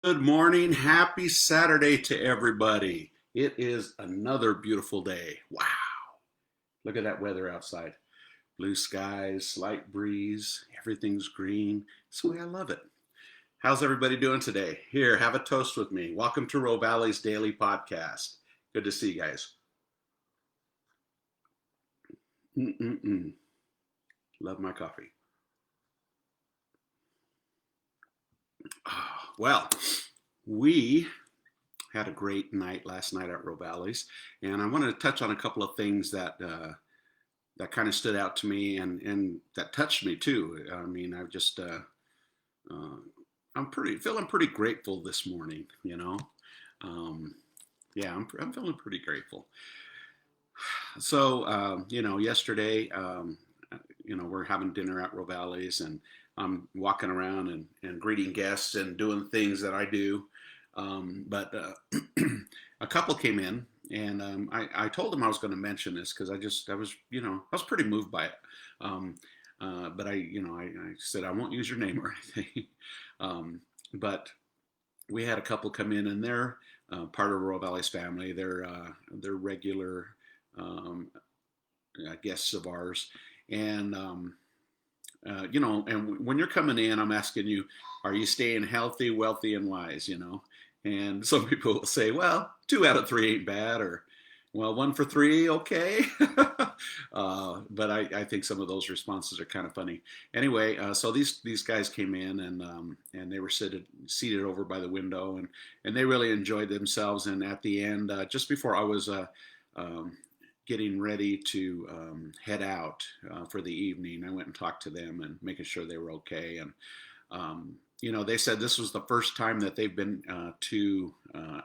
Good morning. Happy Saturday to everybody. It is another beautiful day. Wow. Look at that weather outside. Blue skies, slight breeze, everything's green. It's the way I love it. How's everybody doing today? Here, have a toast with me. Welcome to Rovali's Daily Podcast. Good to see you guys. Mm-mm-mm. Love my coffee. Well, we had a great night last night at Rovali's, and I wanted to touch on a couple of things that kind of stood out to me and that touched me too. I mean, I've just uh, I'm pretty feeling pretty grateful this morning. Um, yeah, I'm feeling pretty grateful. So yesterday, we're having dinner at Rovali's, and I'm walking around and greeting guests and doing things that I do. But a couple came in, and I told them I was going to mention this because I was pretty moved by it. Um, but I said I won't use your name or anything. But we had a couple come in, and they're part of Royal Valley's family. They're regular um, guests of ours, and and when you're coming in, I'm asking you, are you staying healthy, wealthy, and wise? And some people will say, well, 2 out of 3 ain't bad, or well, 1 for 3, okay. But I think some of those responses are kind of funny. Anyway, so these guys came in, and they were seated over by the window, and they really enjoyed themselves. And at the end, just before I was um, getting ready to head out for the evening, I went and talked to them and making sure they were okay. And they said this was the first time that they've been to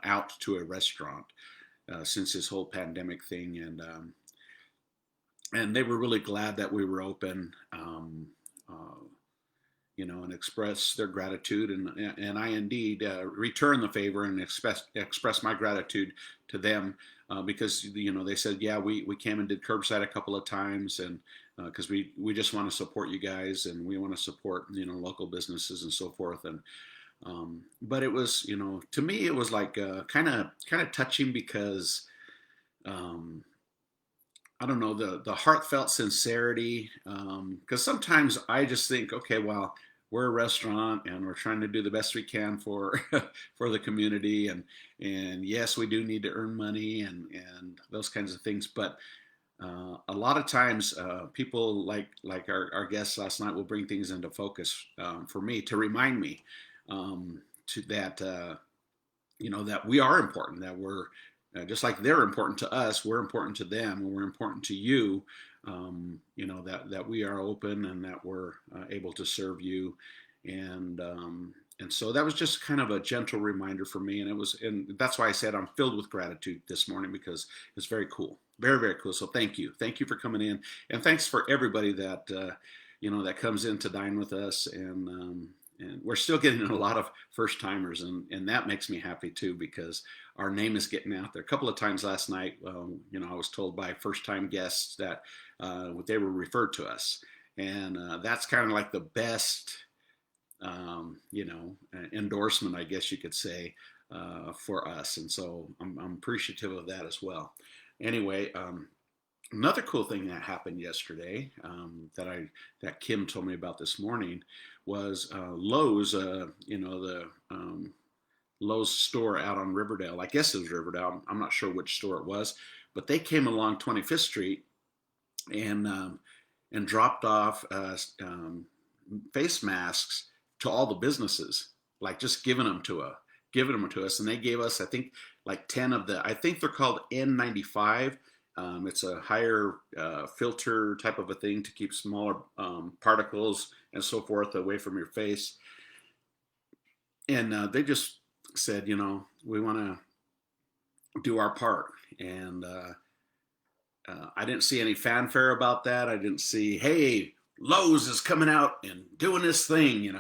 out to a restaurant since this whole pandemic thing, and they were really glad that we were open. And express their gratitude, and I indeed return the favor and express my gratitude to them because they said, yeah, we came and did curbside a couple of times, and because we just want to support you guys, and we want to support local businesses and so forth. And but it was, to me it was like kind of touching because um, I don't know, the heartfelt sincerity. Because sometimes I just think, okay, well, we're a restaurant and we're trying to do the best we can for for the community, and yes, we do need to earn money and those kinds of things. But a lot of times, people like our guests last night will bring things into focus for me to remind me to that that we are important, that we're just like they're important to us, we're important to them, and we're important to you. That we are open and that we're able to serve you, and so that was just kind of a gentle reminder for me, and that's why I said I'm filled with gratitude this morning because it's very cool, very very cool. So thank you for coming in, and thanks for everybody that that comes in to dine with us, and we're still getting a lot of first timers, and that makes me happy too because our name is getting out there. A couple of times last night, I was told by first time guests that they were referred to us, and that's kind of like the best, endorsement, I guess you could say, for us, and so I'm appreciative of that as well. Anyway, another cool thing that happened yesterday that Kim told me about this morning was Lowe's. The Lowe's store out on Riverdale. I guess it was Riverdale. I'm not sure which store it was, but they came along 25th Street and dropped off face masks to all the businesses, like just giving them to us, and they gave us, I think, like 10 of the. I think they're called N95. It's a higher filter type of a thing to keep smaller particles and so forth away from your face. And they just said, we want to do our part. And I didn't see any fanfare about that. I didn't see, hey, Lowe's is coming out and doing this thing,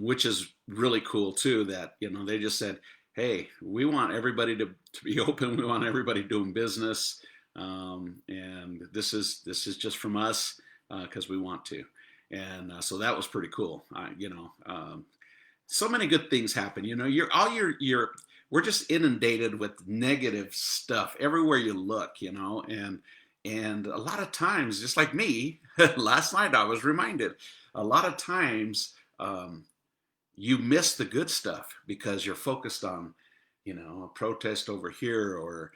which is really cool too. That they just said, hey, we want everybody to be open. We want everybody doing business, and this is just from us because we want to. And so that was pretty cool. so many good things happen. You know, we're just inundated with negative stuff everywhere you look. You know, and a lot of times, just like me, last night I was reminded. A lot of times, you miss the good stuff because you're focused on, you know, a protest over here, or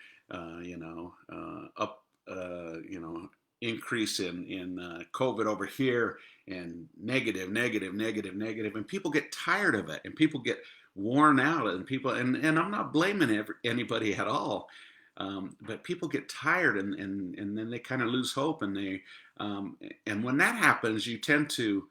up, increase in COVID over here, and negative, negative, negative, negative, and people get tired of it, and people get worn out, and people, and I'm not blaming anybody at all, but people get tired, and then they kind of lose hope, um, and when that happens, you tend to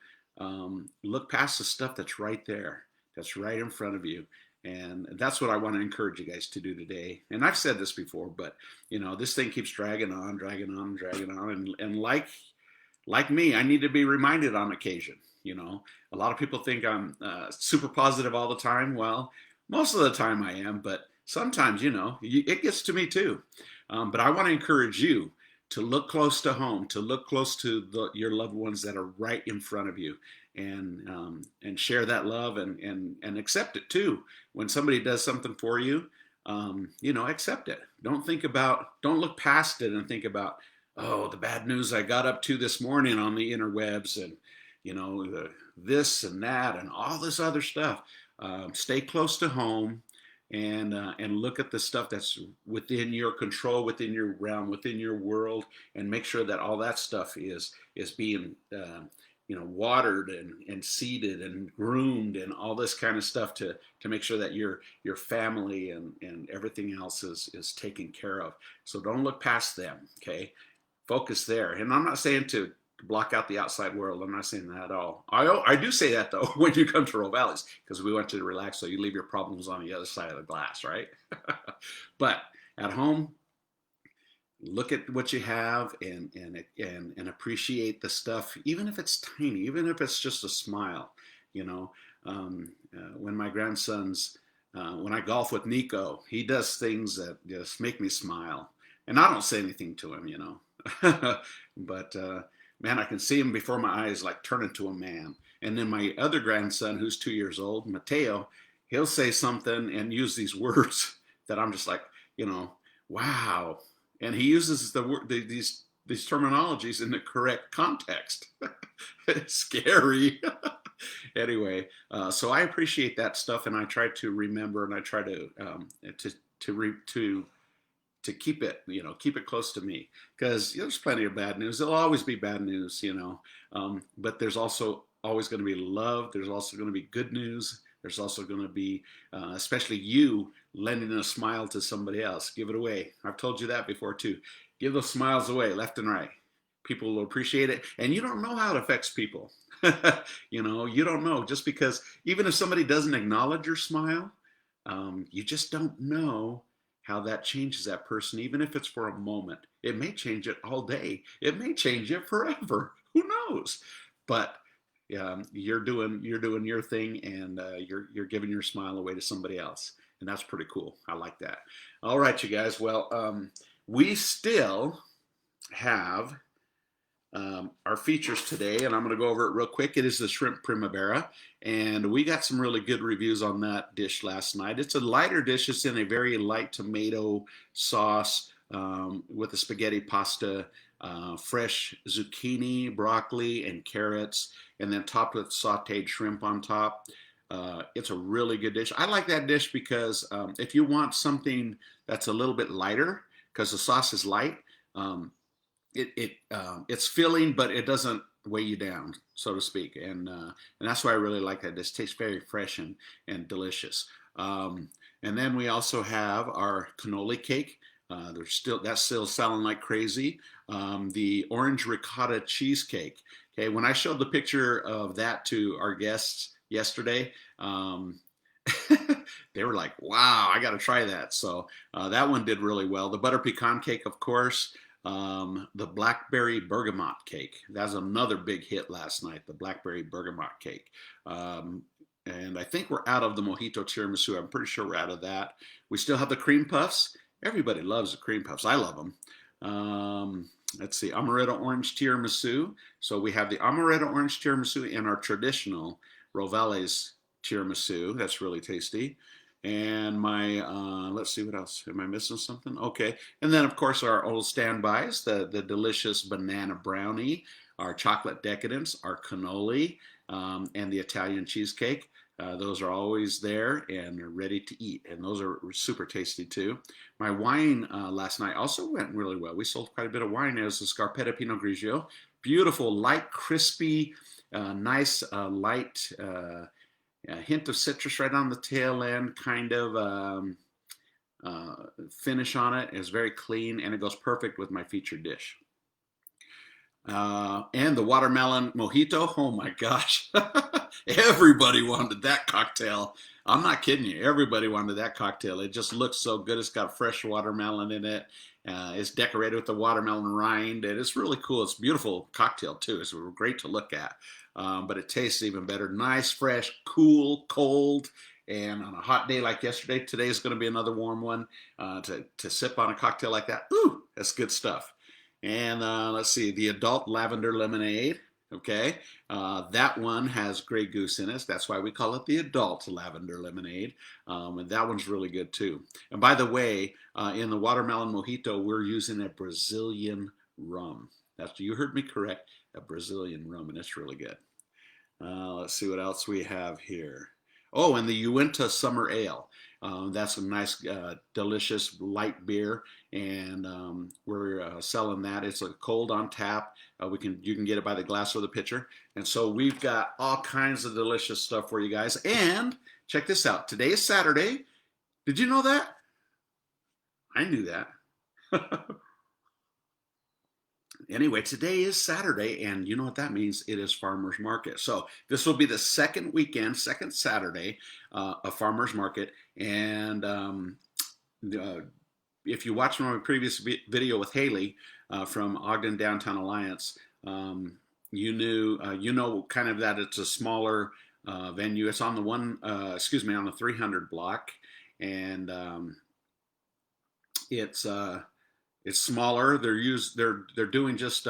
look past the stuff that's right there, that's right in front of you. And that's what I want to encourage you guys to do today. And I've said this before, but you know, this thing keeps dragging on, dragging on, dragging on. And like me, I need to be reminded on occasion. You know, a lot of people think I'm super positive all the time. Well, most of the time I am, but sometimes, you know, it gets to me too. But I want to encourage you to look close to home, to look close to your loved ones that are right in front of you, and share that love, and accept it too. When somebody does something for you, you know, accept it. Don't look past it and think about, oh, the bad news I got up to this morning on the interwebs, and you know, this and that and all this other stuff. Stay close to home, and look at the stuff that's within your control, within your realm, within your world, and make sure that all that stuff is being watered, and seeded and groomed, and all this kind of stuff, to make sure that your family and everything else is taken care of. So don't look past them. Okay, focus there. And I'm not saying to block out the outside world. I'm not saying that at all. I do say that though when you come to Rovali's, because we want you to relax, so you leave your problems on the other side of the glass, right? But at home, look at what you have, and appreciate the stuff, even if it's tiny, even if it's just a smile. You know, when my grandsons, when I golf with Nico, he does things that just make me smile, and I don't say anything to him, you know, but man, I can see him before my eyes, like turn into a man. And then my other grandson, who's 2 years old, Mateo, he'll say something and use these words that I'm just like, you know, wow. And he uses these terminologies in the correct context. It's scary. Anyway, so I appreciate that stuff, and I try to remember, and I try to keep it, keep it close to me, because there's plenty of bad news. There'll always be bad news, but there's also always going to be love. There's also going to be good news. There's also going to be, especially you lending a smile to somebody else. Give it away. I've told you that before too. Give those smiles away left and right. People will appreciate it, and you don't know how it affects people. You don't know, just because even if somebody doesn't acknowledge your smile, you just don't know how that changes that person, even if it's for a moment. It may change it all day. It may change it forever. Who knows? But you're doing your thing, and you're giving your smile away to somebody else, and that's pretty cool. I like that. All right, you guys. Well, we still have our features today, and I'm going to go over it real quick. It is the shrimp primavera, and we got some really good reviews on that dish last night. It's a lighter dish. It's in a very light tomato sauce, with a spaghetti pasta, fresh zucchini, broccoli, and carrots, and then topped with sauteed shrimp on top. It's a really good dish. I like that dish because if you want something that's a little bit lighter, because the sauce is light, it's filling, but it doesn't weigh you down, so to speak, and that's why I really like that. This tastes very fresh and delicious. And then we also have our cannoli cake. That's still selling like crazy. The orange ricotta cheesecake. Okay, when I showed the picture of that to our guests yesterday, they were like, "Wow, I got to try that." So that one did really well. The butter pecan cake, of course. The blackberry bergamot cake. That's another big hit last night, the blackberry bergamot cake. And I think we're out of the Mojito tiramisu. I'm pretty sure we're out of that. We still have the cream puffs. Everybody loves the cream puffs. I love them. Let's see, amaretto orange tiramisu. So we have the amaretto orange tiramisu and our traditional Rovali's tiramisu. That's really tasty. And my, let's see what else. Am I missing something? Okay. And then, of course, our old standbys, the delicious banana brownie, our chocolate decadence, our cannoli, and the Italian cheesecake. Those are always there and are ready to eat. And those are super tasty too. My wine last night also went really well. We sold quite a bit of wine. It was the Scarpetta Pinot Grigio. Beautiful, light, crispy, nice, light, a hint of citrus right on the tail end, kind of finish on it. It's very clean and it goes perfect with my featured dish. And the watermelon mojito. Oh my gosh. Everybody wanted that cocktail. I'm not kidding you. Everybody wanted that cocktail. It just looks so good. It's got fresh watermelon in it. It's decorated with the watermelon rind, and it's really cool. It's a beautiful cocktail too. It's great to look at, but it tastes even better. Nice, fresh, cool, cold, and on a hot day like yesterday, today is going to be another warm one. To sip on a cocktail like that, ooh, that's good stuff. And let's see, the adult lavender lemonade. Okay, that one has Grey Goose in it. That's why we call it the adult lavender lemonade. And that one's really good too. And by the way, in the watermelon mojito, we're using a Brazilian rum. You heard me correct, a Brazilian rum, and it's really good. Let's see what else we have here. Oh, and the Uintah Summer Ale. That's a nice, delicious light beer, and we're selling that. It's a cold on tap. You can get it by the glass or the pitcher. And so we've got all kinds of delicious stuff for you guys. And check this out. Today is Saturday. Did you know that? I knew that. Anyway, today is Saturday, and you know what that means? It is Farmers Market. So this will be the second weekend, second Saturday of Farmers Market. And if you watched my previous video with Haley from Ogden Downtown Alliance, you know kind of that it's a smaller venue. It's on the on the 300 block, and it's smaller. They're doing just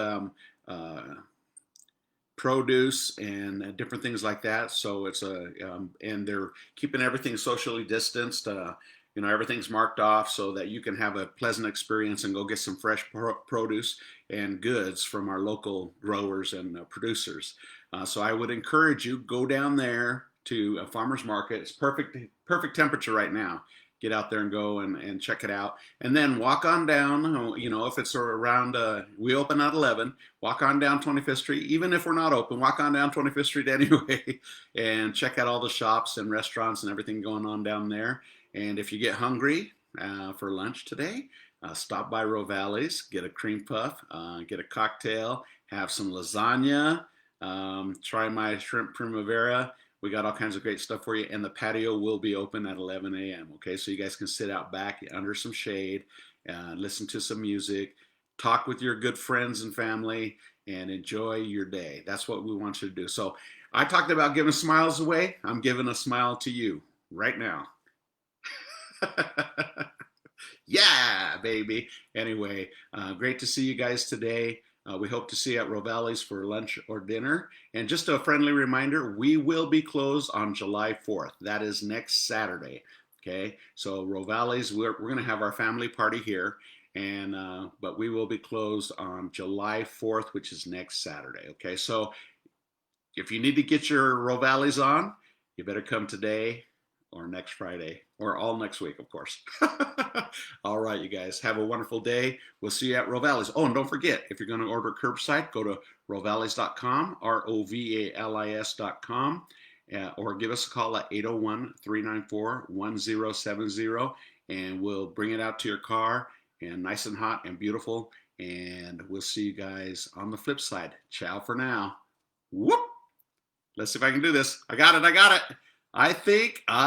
produce and different things like that. So it's and they're keeping everything socially distanced. Everything's marked off so that you can have a pleasant experience and go get some fresh produce and goods from our local growers and producers. So I would encourage you, go down there to a farmer's market. It's perfect temperature right now. Get out there and go and check it out. And then walk on down, if it's around, we open at 11, walk on down 25th Street. Even if we're not open, walk on down 25th Street anyway and check out all the shops and restaurants and everything going on down there. And if you get hungry for lunch today, stop by Rovali's, get a cream puff, get a cocktail, have some lasagna, try my shrimp primavera. We got all kinds of great stuff for you, and the patio will be open at 11 a.m. Okay, so you guys can sit out back under some shade, listen to some music, talk with your good friends and family, and enjoy your day. That's what we want you to do. So I talked about giving smiles away. I'm giving a smile to you right now. Yeah, baby. Anyway, great to see you guys today. We hope to see you at Rovali's for lunch or dinner. And just a friendly reminder, we will be closed on July 4th. That is next Saturday. Okay, so Rovali's, we're going to have our family party here, but we will be closed on July 4th, which is next Saturday. Okay, so if you need to get your Rovali's on, you better come today or next Friday, or all next week, of course. All right, you guys, have a wonderful day. We'll see you at Rovali's. Oh, and don't forget, if you're going to order curbside, go to rovalis.com, rovalis.com, or give us a call at 801-394-1070, and we'll bring it out to your car, and nice and hot and beautiful, and we'll see you guys on the flip side. Ciao for now. Whoop! Let's see if I can do this. I got it. I think